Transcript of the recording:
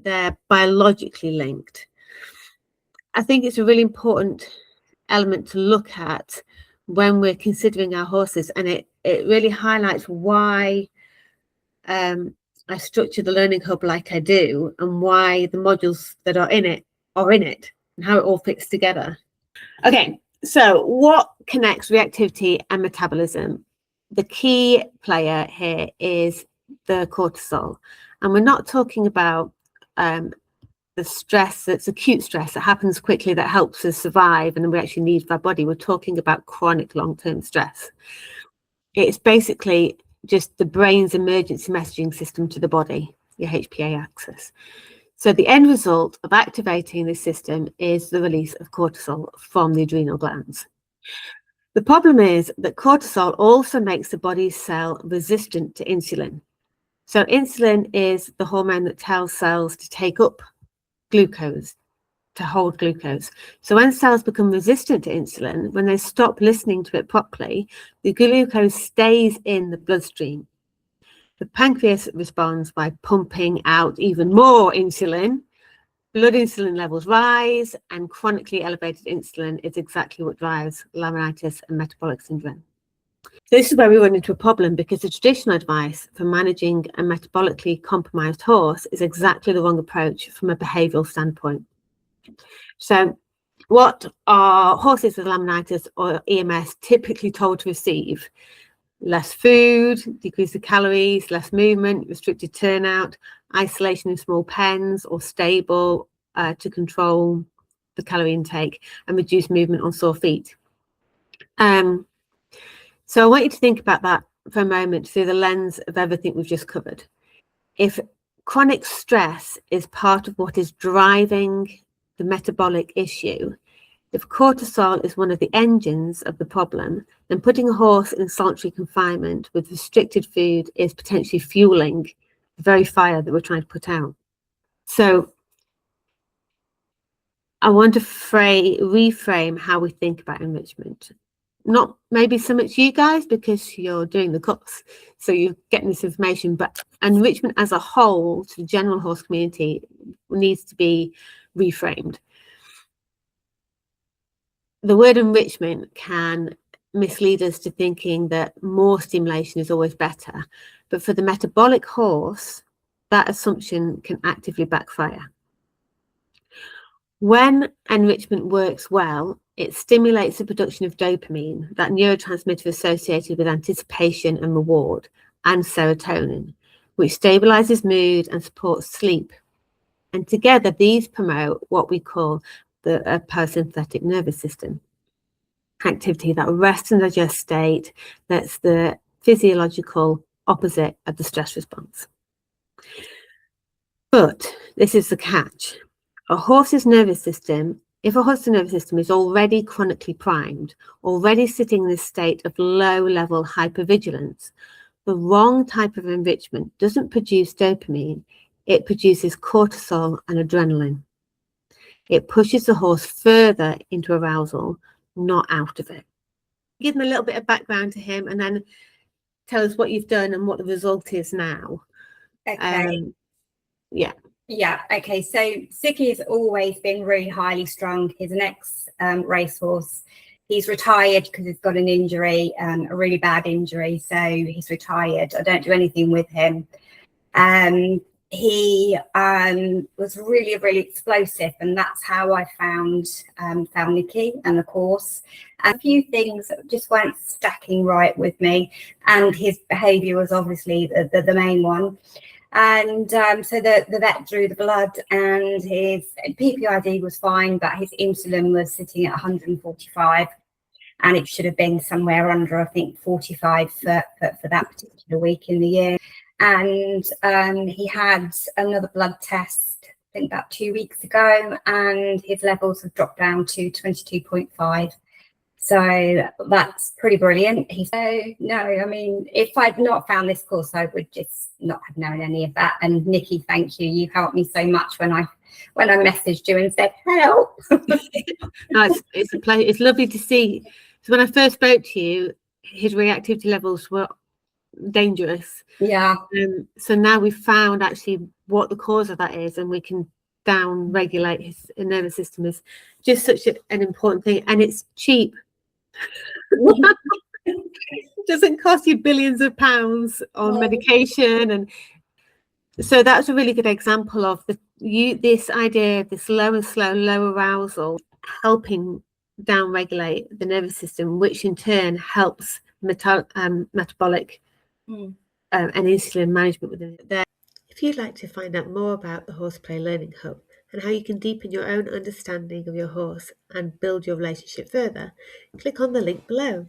they're biologically linked. I think it's a really important element to look at when we're considering our horses, and it really highlights why I structure the learning hub like I do, and why the modules that are in it, and how it all fits together. Okay, so what connects reactivity and metabolism? The key player here is the cortisol, and we're not talking about the stress that's acute stress that happens quickly that helps us survive and then we actually need for our body. We're talking about chronic long-term stress. It's basically just the brain's emergency messaging system to the body, your HPA axis. So the end result of activating this system is the release of cortisol from the adrenal glands. The problem is that cortisol also makes the body's cell resistant to insulin. So insulin is the hormone that tells cells to take up glucose, to hold glucose. So when cells become resistant to insulin, when they stop listening to it properly, the glucose stays in the bloodstream. The pancreas responds by pumping out even more insulin. Blood insulin levels rise, and chronically elevated insulin is exactly what drives laminitis and metabolic syndrome. This is where we run into a problem, because the traditional advice for managing a metabolically compromised horse is exactly the wrong approach from a behavioural standpoint. So what are horses with laminitis or EMS typically told to receive? Less food, decrease the calories, less movement, restricted turnout, isolation in small pens or stable to control the calorie intake, and reduce movement on sore feet. So I want you to think about that for a moment through the lens of everything we've just covered. If chronic stress is part of what is driving the metabolic issue, if cortisol is one of the engines of the problem, then putting a horse in solitary confinement with restricted food is potentially fueling the very fire that we're trying to put out. So I want to reframe how we think about enrichment. Not maybe so much you guys, because you're doing the course, so you're getting this information, but enrichment as a whole to the general horse community needs to be reframed. The word enrichment can mislead us to thinking that more stimulation is always better, but for the metabolic horse, that assumption can actively backfire. When enrichment works well, it stimulates the production of dopamine, that neurotransmitter associated with anticipation and reward, and serotonin, which stabilizes mood and supports sleep. And together, these promote what we call the parasympathetic nervous system activity, that rest and digest state that's the physiological opposite of the stress response. But this is the catch. A horse's nervous system, if a horse's nervous system is already chronically primed, already sitting in this state of low-level hypervigilance, the wrong type of enrichment doesn't produce dopamine, it produces cortisol and adrenaline. It pushes the horse further into arousal, not out of it. Give him a little bit of background to him, and then tell us what you've done and what the result is now. Okay. Yeah, okay, so Sicky has always been really highly strung. He's an ex-racehorse. He's retired because he's got an injury, a really bad injury, so he's retired. I don't do anything with him. He was really, really explosive, and that's how I found Nicky and the course. And a few things that just weren't stacking right with me, and his behaviour was obviously the main one. And so the vet drew the blood, and his PPID was fine, but his insulin was sitting at 145, and it should have been somewhere under, I think, 45 for that particular week in the year. And he had another blood test, I think about 2 weeks ago, and his levels have dropped down to 22.5. So that's pretty brilliant. No, I mean, if I'd not found this course, I would just not have known any of that. And Nicky, thank you. You helped me so much when I messaged you and said help. No, it's a pleasure. It's lovely to see. So when I first spoke to you, his reactivity levels were dangerous. Yeah. So now we've found actually what the cause of that is, and we can down regulate his nervous system is just such an important thing, and it's cheap. It doesn't cost you billions of pounds on medication, and so that's a really good example of this idea, this low and slow, low arousal, helping down regulate the nervous system, which in turn helps metabolic and insulin management within there. If you'd like to find out more about the Horseplay Learning Hub and how you can deepen your own understanding of your horse and build your relationship further, click on the link below.